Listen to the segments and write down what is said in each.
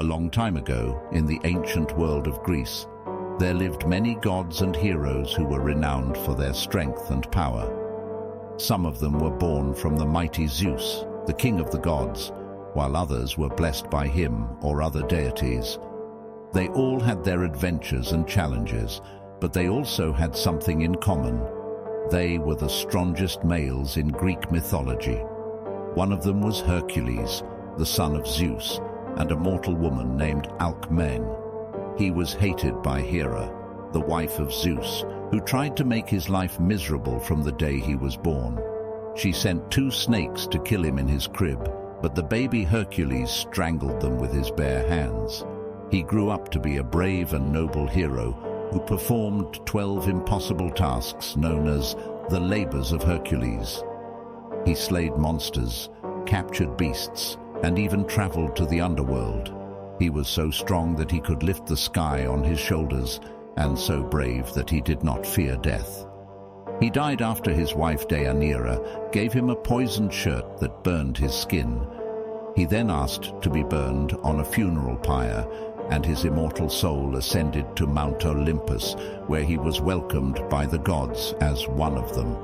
A long time ago, in the ancient world of Greece, there lived many gods and heroes who were renowned for their strength and power. Some of them were born from the mighty Zeus, the king of the gods, while others were blessed by him or other deities. They all had their adventures and challenges, but they also had something in common. They were the strongest males in Greek mythology. One of them was Hercules, the son of Zeus, and a mortal woman named Alcmene. He was hated by Hera, the wife of Zeus, who tried to make his life miserable from the day he was born. She sent 2 snakes to kill him in his crib, but the baby Hercules strangled them with his bare hands. He grew up to be a brave and noble hero who performed 12 impossible tasks known as the labors of Hercules. He slayed monsters, captured beasts, and even traveled to the underworld. He was so strong that he could lift the sky on his shoulders, and so brave that he did not fear death. He died after his wife Deianira gave him a poisoned shirt that burned his skin. He then asked to be burned on a funeral pyre, and his immortal soul ascended to Mount Olympus, where he was welcomed by the gods as one of them.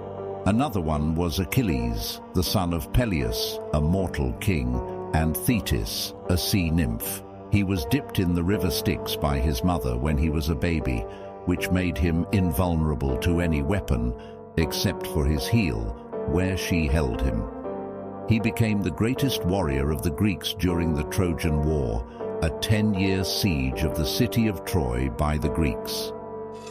Another one was Achilles, the son of Peleus, a mortal king, and Thetis, a sea nymph. He was dipped in the river Styx by his mother when he was a baby, which made him invulnerable to any weapon except for his heel, where she held him. He became the greatest warrior of the Greeks during the Trojan War, a 10-year siege of the city of Troy by the Greeks.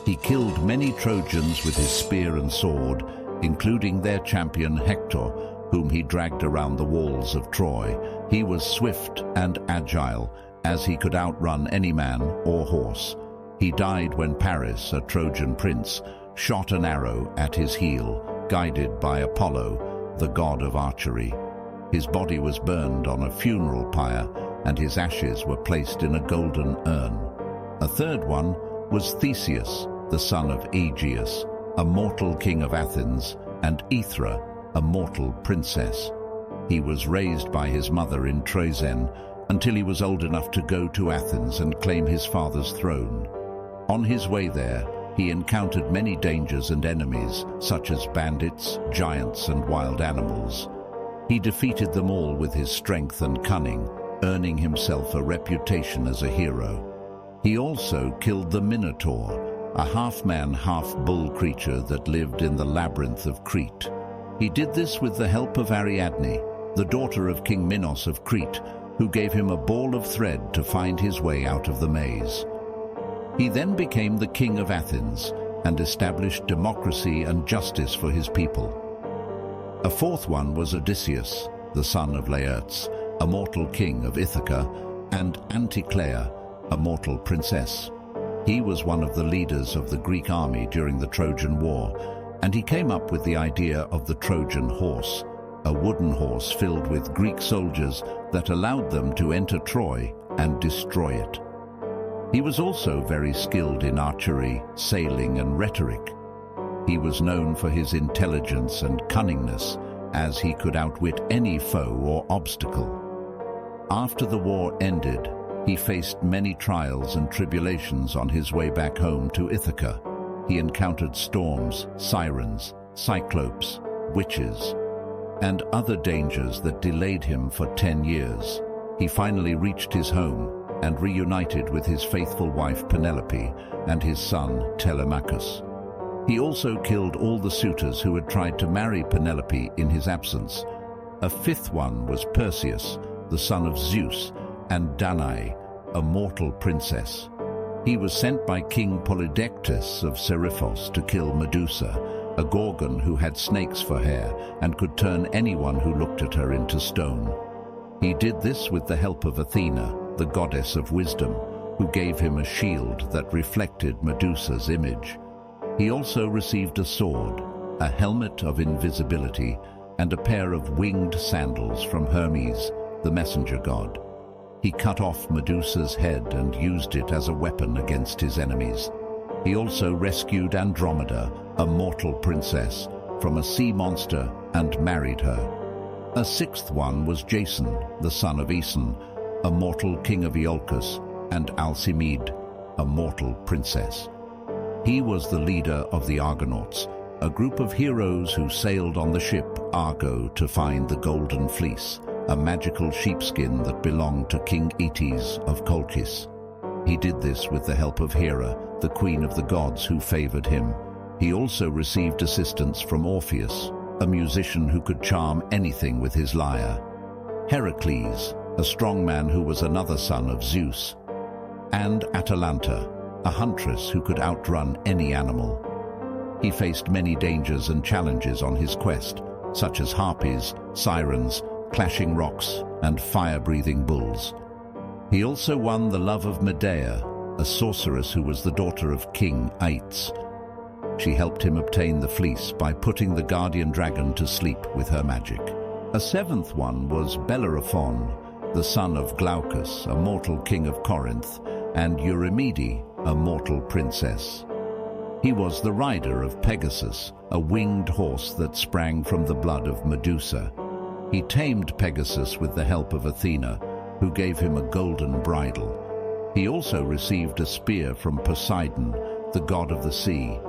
He killed many Trojans with his spear and sword, including their champion Hector, whom he dragged around the walls of Troy. He was swift and agile, as he could outrun any man or horse. He died when Paris, a Trojan prince, shot an arrow at his heel, guided by Apollo, the god of archery. His body was burned on a funeral pyre, and his ashes were placed in a golden urn. A third one was Theseus, the son of Aegeus, a mortal king of Athens, and Aethra, a mortal princess. He was raised by his mother in Troezen until he was old enough to go to Athens and claim his father's throne. On his way there, he encountered many dangers and enemies, such as bandits, giants, and wild animals. He defeated them all with his strength and cunning, earning himself a reputation as a hero. He also killed the Minotaur, a half-man, half-bull creature that lived in the labyrinth of Crete. He did this with the help of Ariadne, the daughter of King Minos of Crete, who gave him a ball of thread to find his way out of the maze. He then became the king of Athens and established democracy and justice for his people. A fourth one was Odysseus, the son of Laertes, a mortal king of Ithaca, and Anticlea, a mortal princess. He was one of the leaders of the Greek army during the Trojan War, and he came up with the idea of the Trojan horse, a wooden horse filled with Greek soldiers that allowed them to enter Troy and destroy it. He was also very skilled in archery, sailing, and rhetoric. He was known for his intelligence and cunningness, as he could outwit any foe or obstacle. After the war ended, he faced many trials and tribulations on his way back home to Ithaca. He encountered storms, sirens, cyclopes, witches, and other dangers that delayed him for 10 years. He finally reached his home and reunited with his faithful wife Penelope and his son Telemachus. He also killed all the suitors who had tried to marry Penelope in his absence. A fifth one was Perseus, the son of Zeus, and Danae, a mortal princess. He was sent by King Polydectes of Seriphos to kill Medusa, a gorgon who had snakes for hair and could turn anyone who looked at her into stone. He did this with the help of Athena, the goddess of wisdom, who gave him a shield that reflected Medusa's image. He also received a sword, a helmet of invisibility, and a pair of winged sandals from Hermes, the messenger god. He cut off Medusa's head and used it as a weapon against his enemies. He also rescued Andromeda, a mortal princess, from a sea monster and married her. A sixth one was Jason, the son of Aeson, a mortal king of Iolcus, and Alcimede, a mortal princess. He was the leader of the Argonauts, a group of heroes who sailed on the ship Argo to find the Golden Fleece, a magical sheepskin that belonged to King Aeetes of Colchis. He did this with the help of Hera, the queen of the gods who favored him. He also received assistance from Orpheus, a musician who could charm anything with his lyre, Hercules, a strong man who was another son of Zeus, and Atalanta, a huntress who could outrun any animal. He faced many dangers and challenges on his quest, such as harpies, sirens, clashing rocks, and fire-breathing bulls. He also won the love of Medea, a sorceress who was the daughter of King Aeetes. She helped him obtain the fleece by putting the guardian dragon to sleep with her magic. A seventh one was Bellerophon, the son of Glaucus, a mortal king of Corinth, and Eurymede, a mortal princess. He was the rider of Pegasus, a winged horse that sprang from the blood of Medusa. He tamed Pegasus with the help of Athena, who gave him a golden bridle. He also received a spear from Poseidon, the god of the sea.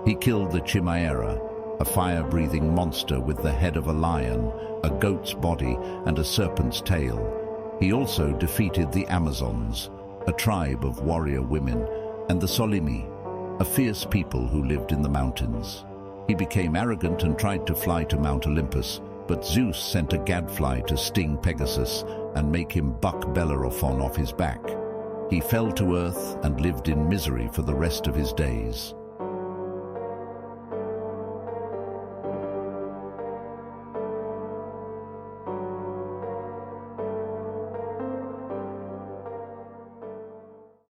He killed the Chimera, a fire-breathing monster with the head of a lion, a goat's body, and a serpent's tail. He also defeated the Amazons, a tribe of warrior women, and the Solymi, a fierce people who lived in the mountains. He became arrogant and tried to fly to Mount Olympus, but Zeus sent a gadfly to sting Pegasus and make him buck Bellerophon off his back. He fell to earth and lived in misery for the rest of his days.